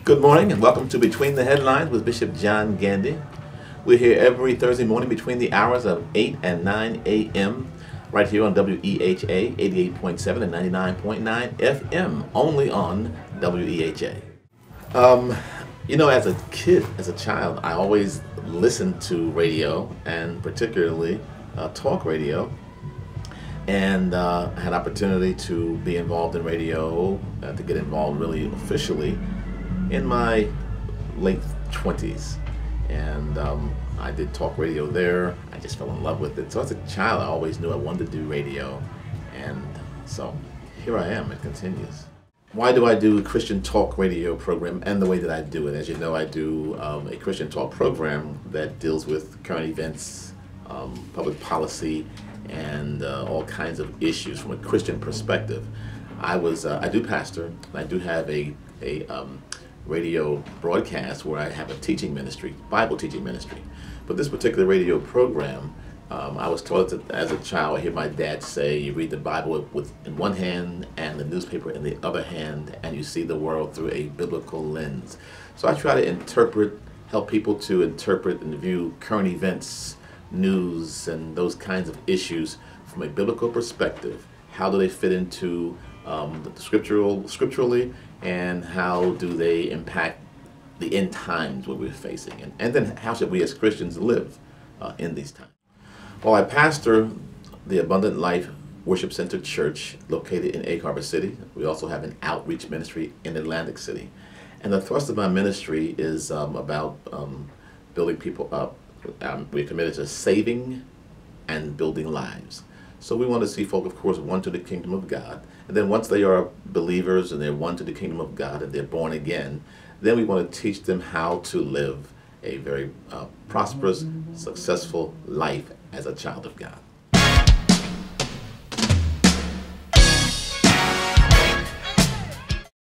Good morning and welcome to Between the Headlines with Bishop John Gandy. We're here every Thursday morning between the hours of 8 and 9 a.m. right here on WEHA 88.7 and 99.9 FM, only on WEHA. As a kid, as a child, I always listened to radio, and particularly talk radio, and I had opportunity to be involved in radio, to get involved really officially in my late 20s. And I did talk radio there. I just fell in love with it. So as a child, I always knew I wanted to do radio. And so here I am, it continues. Why do I do a Christian talk radio program and the way that I do it? As you know, I do a Christian talk program that deals with current events, public policy, and all kinds of issues from a Christian perspective. I do pastor, and I do have a radio broadcast where I have a teaching ministry, Bible teaching ministry. But this particular radio program, I was taught as a child, I hear my dad say, you read the Bible in one hand and the newspaper in the other hand, and you see the world through a biblical lens. So I try to help people to interpret and view current events, news, and those kinds of issues from a biblical perspective. How do they fit into scripturally, and how do they impact the end times what we're facing, and then how should we as Christians live in these times? Well, I pastor the Abundant Life Worship Center Church located in Egg Harbor City. We also have an outreach ministry in Atlantic City, and the thrust of my ministry is about building people up. We're committed to saving and building lives. So we want to see folk, of course, won to the kingdom of God. And then once they are believers and they're won to the kingdom of God and they're born again, then we want to teach them how to live a very prosperous, successful life as a child of God.